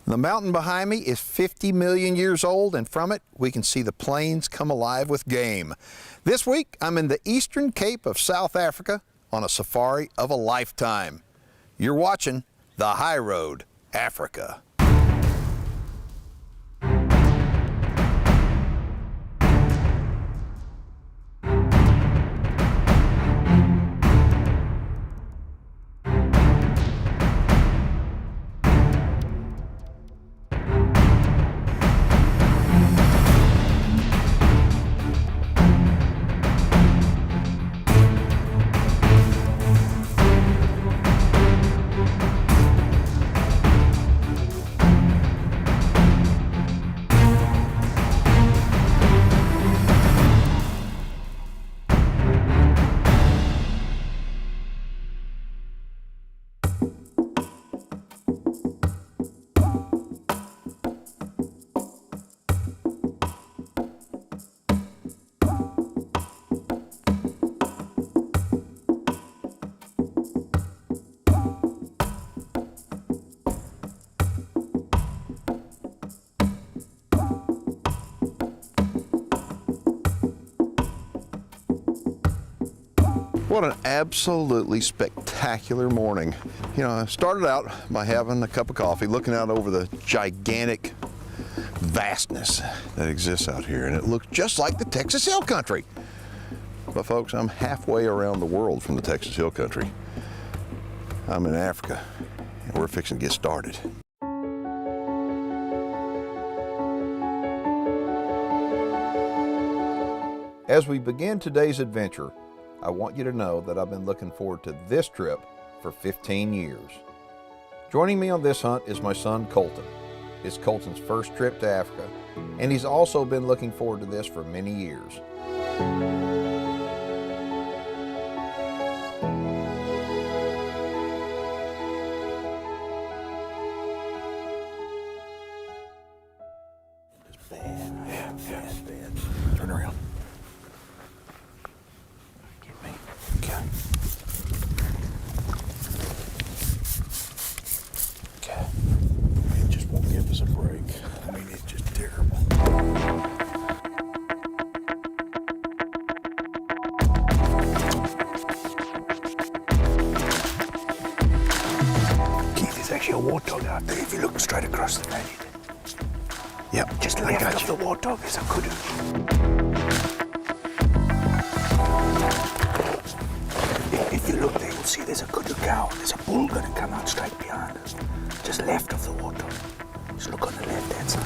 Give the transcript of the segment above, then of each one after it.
The mountain behind me is 50 million years old, and from it we can see the plains come alive with game. This week I'm in the Eastern Cape of South Africa on a safari of a lifetime. You're watching The High Road, Africa. What an absolutely spectacular morning. You know, I started out by having a cup of coffee, looking out over the gigantic vastness that exists out here, and it looks just like the Texas Hill Country. But folks, I'm halfway around the world from the Texas Hill Country. I'm in Africa, and we're fixing to get started. As we begin today's adventure, I want you to know that I've been looking forward to this trip for 15 years. Joining me on this hunt is my son, Colton. It's Colton's first trip to Africa, and he's also been looking forward to this for many years. It's bad. Yeah, it's bad. Turn around. A warthog out there if you look straight across the valley. Yep, just left of the warthog is a kudu. If you look there, you'll see there's a kudu cow. There's a bull going to come out straight behind us. Just left of the warthog. Just look on the left-hand side.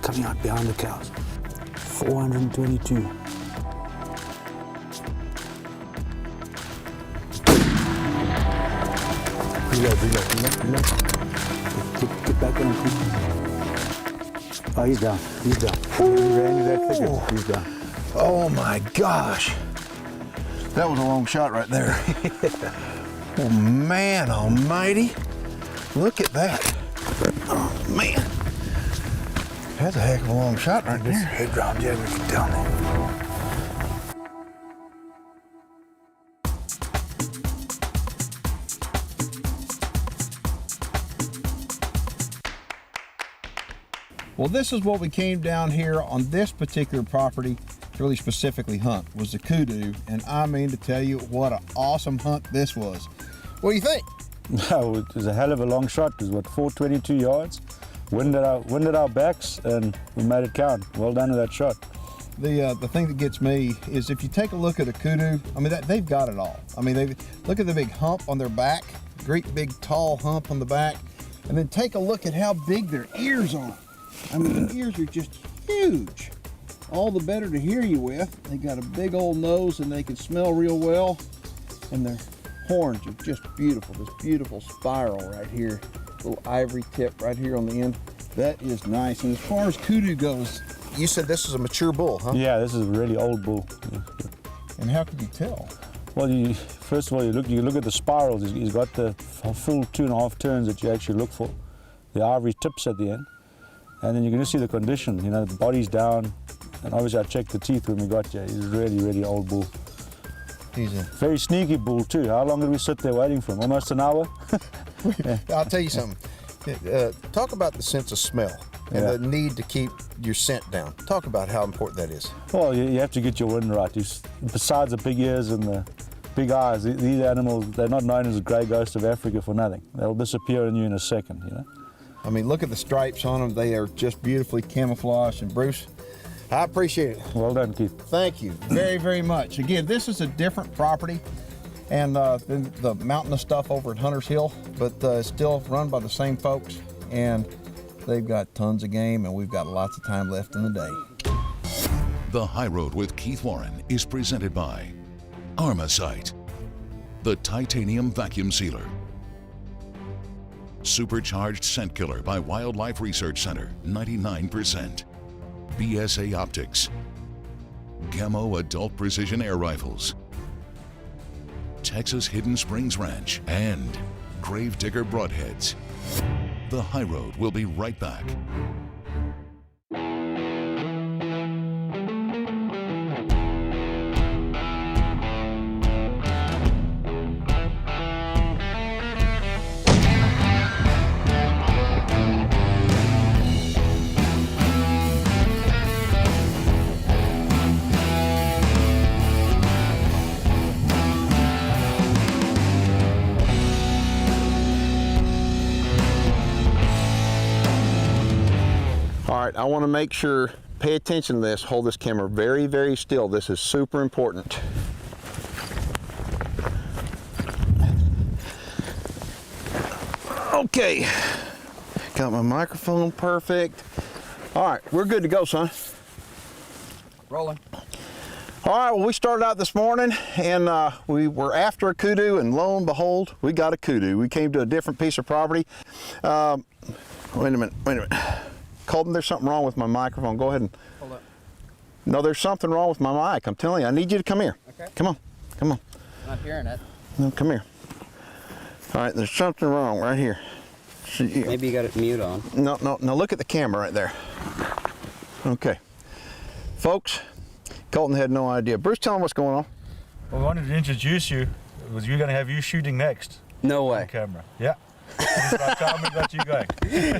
Coming out behind the cows. 422. Reload. Get back in. Oh, he's down. He ran into that thicket. He's down. Oh my gosh. That was a long shot right there. Oh man almighty. Look at that. Oh man. That's a heck of a long shot right there. Head round, yeah, we get down there. Well, this is what we came down here on this particular property to really specifically hunt, was the kudu, and I mean to tell you what an awesome hunt this was. What do you think? No, it was a hell of a long shot. It was, what, 422 yards? Wind at our backs, and we made it count. Well done with that shot. The thing that gets me is if you take a look at a kudu, I mean, they've got it all. I mean, look at the big hump on their back, great big tall hump on the back, and then take a look at how big their ears are. I mean, the ears are just huge. All the better to hear you with. They got a big old nose and they can smell real well. And their horns are just beautiful. This beautiful spiral right here. Little ivory tip right here on the end. That is nice. And as far as kudu goes, you said this is a mature bull, huh? Yeah, this is a really old bull. And how could you tell? Well, first of all, you look at the spirals. He's got the full 2.5 turns that you actually look for. The ivory tips at the end. And then you can just see the condition, you know, the body's down. And obviously I checked the teeth when we got here. He's a really, really old bull. He's a. Very sneaky bull too. How long did we sit there waiting for him? Almost an hour. I'll tell you something. Talk about the sense of smell and the need to keep your scent down. Talk about how important that is. Well, you have to get your wind right. Besides the big ears and the big eyes, these animals, they're not known as the grey ghost of Africa for nothing. They'll disappear on you in a second, you know. I mean, look at the stripes on them. They are just beautifully camouflaged. And Bruce, I appreciate it. Well done, Keith. Thank you very, very much. Again, this is a different property and than the mountainous stuff over at Hunter's Hill, but it's still run by the same folks, and they've got tons of game, and we've got lots of time left in the day. The High Road with Keith Warren is presented by Armacite, the titanium vacuum sealer. Supercharged scent killer by Wildlife Research Center, 99%. BSA Optics. Gamo Adult Precision Air Rifles. Texas Hidden Springs Ranch and Gravedigger Broadheads. The High Road will be right back. All right, I want to make sure, pay attention to this, hold this camera very, very still. This is super important. Okay, got my microphone perfect. All right, we're good to go, son. Rolling. All right, well, we started out this morning and we were after a kudu, and lo and behold, we got a kudu. We came to a different piece of property. Wait a minute. Colton, there's something wrong with my microphone. Go ahead and. Hold up. No, there's something wrong with my mic. I'm telling you, I need you to come here. Okay. Come on. I'm not hearing it. No, come here. All right, there's something wrong right here. Maybe you got it mute on. No, look at the camera right there. Okay. Folks, Colton had no idea. Bruce, tell him what's going on. Well, we wanted to introduce you. We're going to have you shooting next. No way. On camera. Yeah. It's about time we got you going.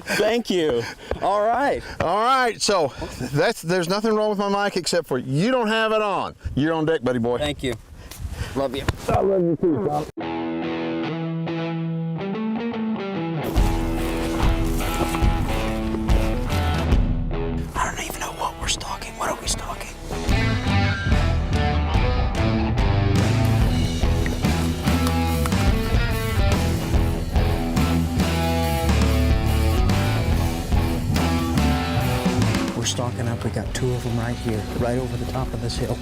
Thank you. All right. All right, so there's nothing wrong with my mic except for you don't have it on. You're on deck, buddy boy. Thank you. Love you. I love you too, Tom. I don't even know what we're stalking. What are we stalking? We're stalking up. We got two of them right here, right over the top of this hill.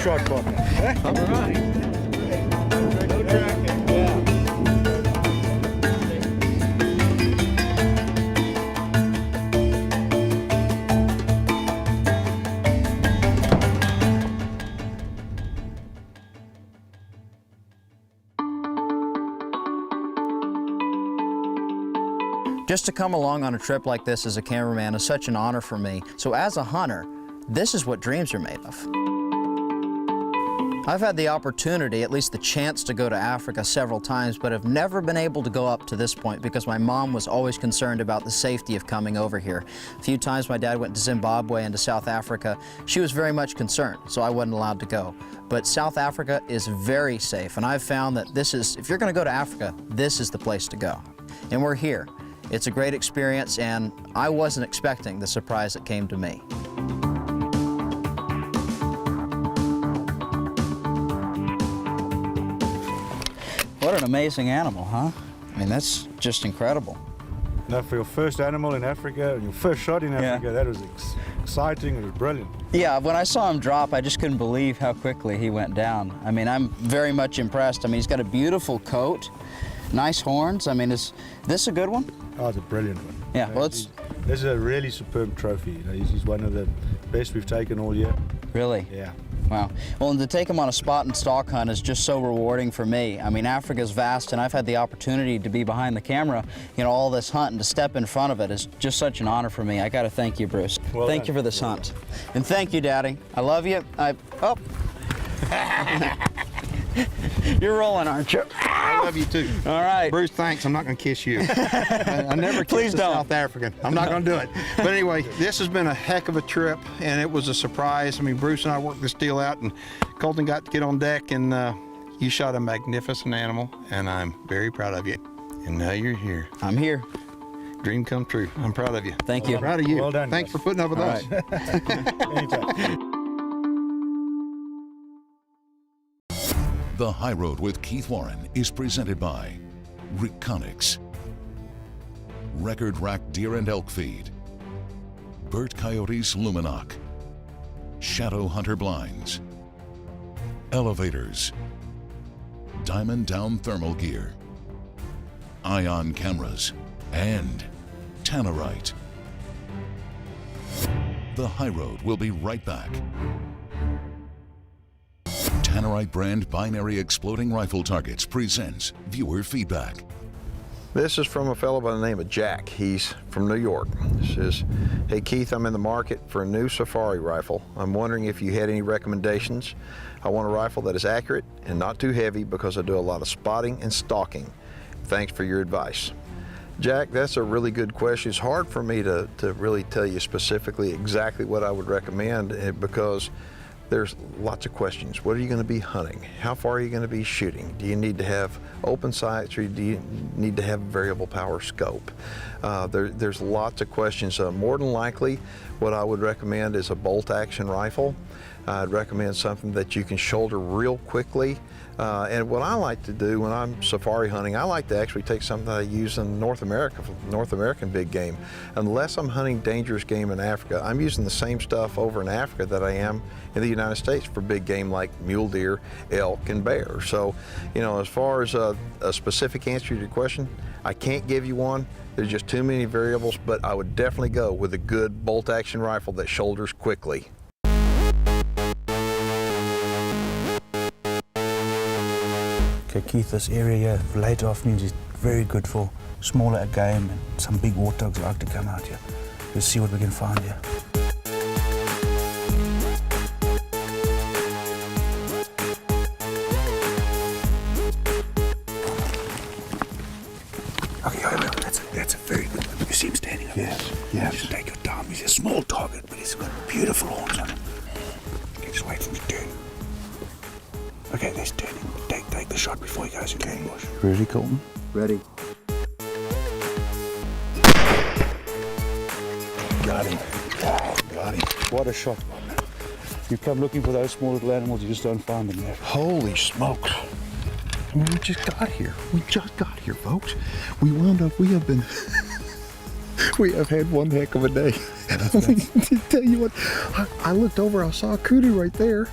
Shot bucket. All right. No tracking. Yeah. Just to come along on a trip like this as a cameraman is such an honor for me. So as a hunter, this is what dreams are made of. I've had the opportunity, at least the chance, to go to Africa several times, but have never been able to go up to this point because my mom was always concerned about the safety of coming over here. A few times my dad went to Zimbabwe and to South Africa. She was very much concerned, so I wasn't allowed to go. But South Africa is very safe, and I've found that this is, if you're going to go to Africa, this is the place to go. And we're here. It's a great experience, and I wasn't expecting the surprise that came to me. What an amazing animal, huh? I mean, that's just incredible. Now, for your first animal in Africa, your first shot in Africa, that was exciting. It was brilliant. Yeah, when I saw him drop, I just couldn't believe how quickly he went down. I mean, I'm very much impressed. I mean, he's got a beautiful coat, nice horns. I mean, is this a good one? Oh, it's a brilliant one. Yeah, well, this is a really superb trophy. You know, he's one of the best we've taken all year. Really? Yeah. Wow. Well, and to take him on a spot and stalk hunt is just so rewarding for me. I mean, Africa's vast, and I've had the opportunity to be behind the camera, you know, all this hunt, and to step in front of it is just such an honor for me. I got to thank you, Bruce. Well thank done. you for this hunt. And thank you, Daddy. I love you. Oh. You're rolling, aren't you? I love you too. All right. Bruce, thanks. I'm not going to kiss you. I never Please kissed a don't. South African. I'm not going to do it. But anyway, this has been a heck of a trip, and it was a surprise. I mean, Bruce and I worked this deal out, and Colton got to get on deck, and you shot a magnificent animal, and I'm very proud of you. And now you're here. I'm here. Dream come true. I'm proud of you. Thank you. Proud of you. Well done, Thanks guys. for putting up with All us. right. Anytime. The High Road with Keith Warren is presented by Reconics, Record Rack Deer and Elk Feed, Burt Coyotes Luminoc, Shadow Hunter Blinds, Elevators, Diamond Down Thermal Gear, Ion Cameras, and Tannerite. The High Road will be right back. Tannerite brand binary exploding rifle targets presents viewer feedback. This is from a fellow by the name of Jack. He's from New York. He says, hey Keith, I'm in the market for a new safari rifle. I'm wondering if you had any recommendations. I want a rifle that is accurate and not too heavy because I do a lot of spotting and stalking. Thanks for your advice. Jack, that's a really good question. It's hard for me to really tell you specifically exactly what I would recommend because there's lots of questions. What are you going to be hunting? How far are you going to be shooting? Do you need to have open sights or do you need to have variable power scope? There's lots of questions. More than likely, what I would recommend is a bolt action rifle. I'd recommend something that you can shoulder real quickly. And what I like to do when I'm safari hunting, I like to actually take something that I use in North America, North American big game. Unless I'm hunting dangerous game in Africa, I'm using the same stuff over in Africa that I am in the United States for big game like mule deer, elk, and bear. So, you know, as far as a specific answer to your question, I can't give you one. There's just too many variables, but I would definitely go with a good bolt action rifle that shoulders quickly. Okay, Keith, this area here, late afternoons is very good for smaller game and some big warthogs like to come out here. Let's see what we can find here. Okay, that's a very good one. You see him standing up there? Yes. Just take your time. He's a small target, but he's got beautiful horns on him. Okay, just wait for him to turn. Okay, there's turning. Take the shot before he goes into the bush. Ready, Colton? Ready. Got him. Got him. What a shot. You come looking for those small little animals, you just don't find them there. Holy smokes. I mean, we just got here. We just got here, folks. We have been, we have had one heck of a day. Tell you what, I looked over, I saw a kudu right there,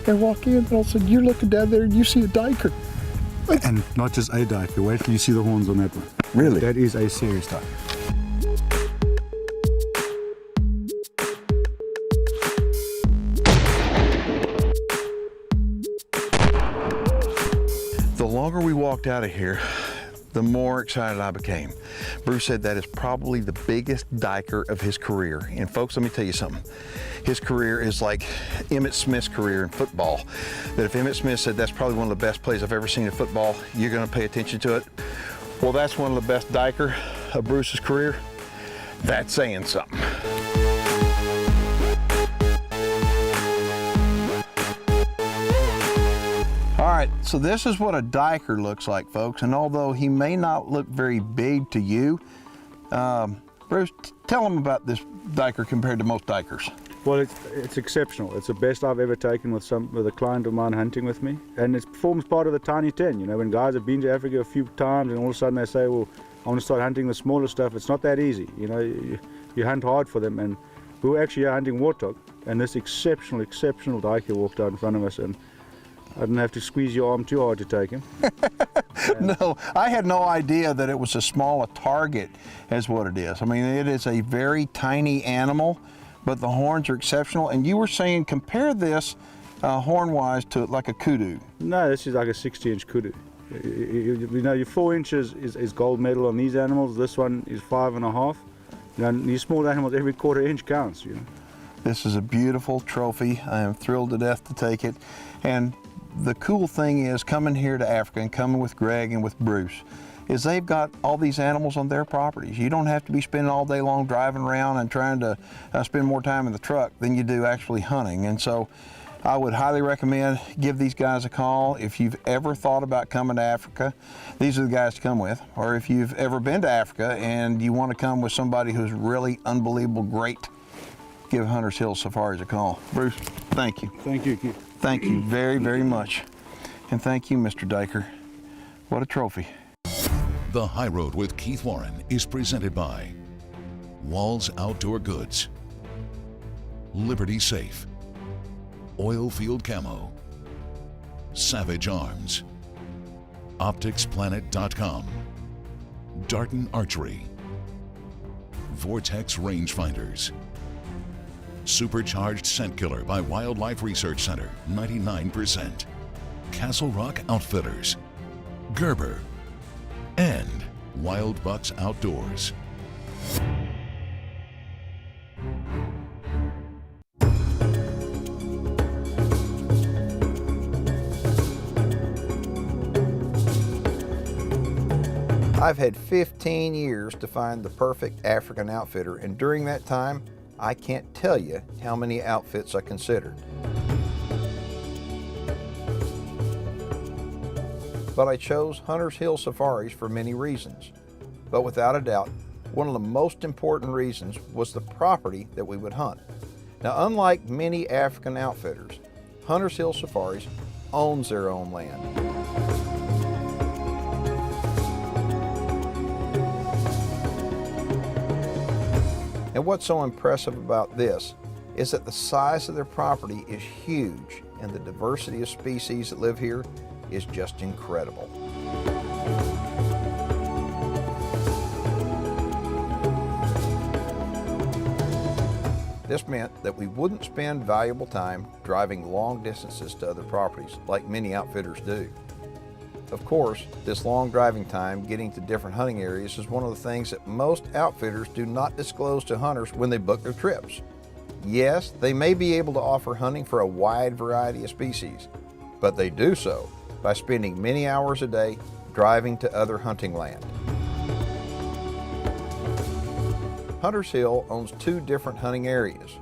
and walk in, and all of a sudden you're looking down there and you see a Duiker. And not just a Duiker, wait till you see the horns on that one. Really? That is a serious Duiker. The longer we walked out of here, the more excited I became. Bruce said that is probably the biggest Duiker of his career. And folks, let me tell you something. His career is like Emmitt Smith's career in football. That if Emmitt Smith said that's probably one of the best plays I've ever seen in football, you're gonna pay attention to it. Well, that's one of the best Duiker of Bruce's career. That's saying something. All right, so this is what a Duiker looks like, folks. And although he may not look very big to you, Bruce, tell them about this Duiker compared to most Duikers. Well, it's exceptional. It's the best I've ever taken with a client of mine hunting with me, and it forms part of the tiny 10. You know, when guys have been to Africa a few times, and all of a sudden they say, "Well, I want to start hunting the smaller stuff." It's not that easy. You know, you hunt hard for them, and We were actually hunting warthog, and this exceptional duiker walked out in front of us, and I didn't have to squeeze your arm too hard to take him. No, I had no idea that it was as small a target as what it is. I mean, it is a very tiny animal, but the horns are exceptional. And you were saying compare this horn-wise to like a kudu. No, this is like a 60-inch kudu. You know, your 4 inches is gold medal on these animals. This one is 5.5. You know, these small animals, every quarter inch counts, you know. This is a beautiful trophy. I am thrilled to death to take it. And the cool thing is coming here to Africa and coming with Greg and with Bruce is they've got all these animals on their properties. You don't have to be spending all day long driving around and trying to spend more time in the truck than you do actually hunting. And so I would highly recommend give these guys a call. If you've ever thought about coming to Africa, these are the guys to come with. Or if you've ever been to Africa and you want to come with somebody who's really unbelievable great, give Hunters Hill Safaris a call. Bruce, thank you. Thank you, Keith. Thank you very, very much. And thank you, Mr. Duiker. What a trophy. The High Road with Keith Warren is presented by Walls Outdoor Goods, Liberty Safe, Oilfield Camo, Savage Arms, OpticsPlanet.com, Darton Archery, Vortex Rangefinders, Supercharged Scent Killer by Wildlife Research Center, 99%, Castle Rock Outfitters, Gerber, and Wild Bucks Outdoors. I've had 15 years to find the perfect African outfitter, and during that time, I can't tell you how many outfits I considered. But I chose Hunters Hill Safaris for many reasons. But without a doubt, one of the most important reasons was the property that we would hunt. Now, unlike many African outfitters, Hunters Hill Safaris owns their own land. And what's so impressive about this is that the size of their property is huge, and the diversity of species that live here is just incredible. This meant that we wouldn't spend valuable time driving long distances to other properties like many outfitters do. Of course, this long driving time getting to different hunting areas is one of the things that most outfitters do not disclose to hunters when they book their trips. Yes, they may be able to offer hunting for a wide variety of species, but they do so by spending many hours a day driving to other hunting land. Hunters Hill owns 2 different hunting areas.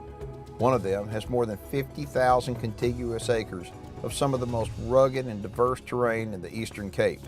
One of them has more than 50,000 contiguous acres of some of the most rugged and diverse terrain in the Eastern Cape.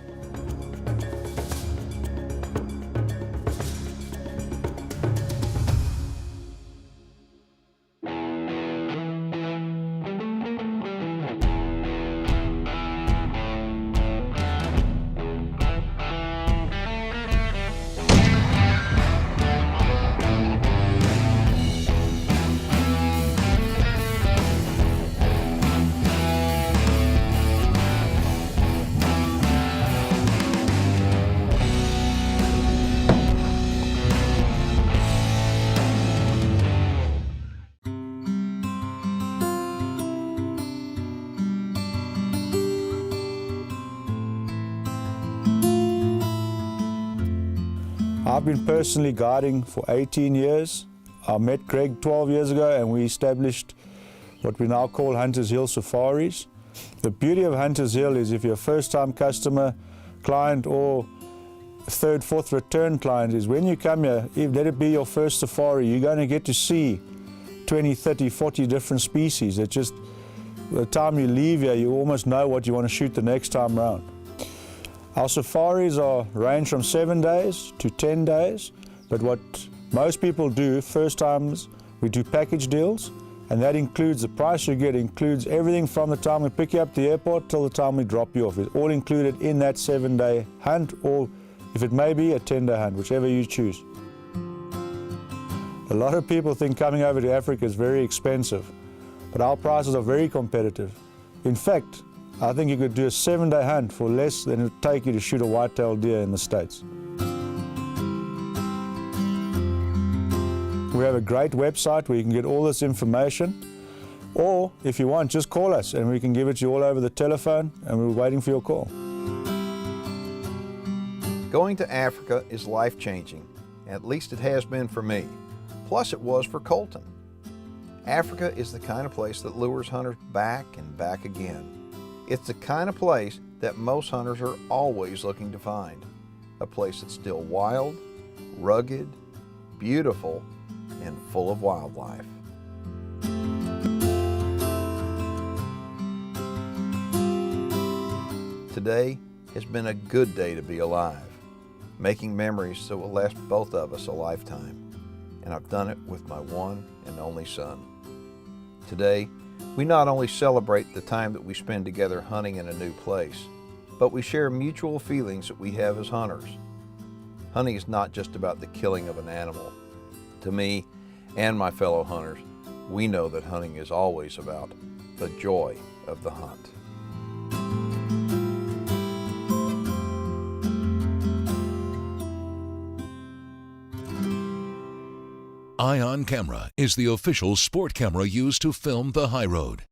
I've been personally guiding for 18 years. I met Greg 12 years ago and we established what we now call Hunters Hill Safaris. The beauty of Hunters Hill is if you're a first-time customer, client, or third, fourth return client, is when you come here, if let it be your first safari, you're going to get to see 20, 30, 40 different species. It's just, by the time you leave here, you almost know what you want to shoot the next time around. Our safaris range from 7 days to 10 days, but what most people do, first times, we do package deals, and that includes the price you get, includes everything from the time we pick you up at the airport till the time we drop you off. It's all included in that 7-day hunt, or if it may be a 10-day hunt, whichever you choose. A lot of people think coming over to Africa is very expensive, but our prices are very competitive. In fact, I think you could do a 7-day hunt for less than it would take you to shoot a white-tailed deer in the States. We have a great website where you can get all this information, or if you want, just call us and we can give it to you all over the telephone, and we're waiting for your call. Going to Africa is life-changing. At least it has been for me. Plus it was for Colton. Africa is the kind of place that lures hunters back and back again. It's the kind of place that most hunters are always looking to find. A place that's still wild, rugged, beautiful, and full of wildlife. Today has been a good day to be alive, making memories that will last both of us a lifetime. And I've done it with my one and only son. Today, we not only celebrate the time that we spend together hunting in a new place, but we share mutual feelings that we have as hunters. Hunting is not just about the killing of an animal. To me and my fellow hunters, we know that hunting is always about the joy of the hunt. Ion Camera is the official sport camera used to film the high road.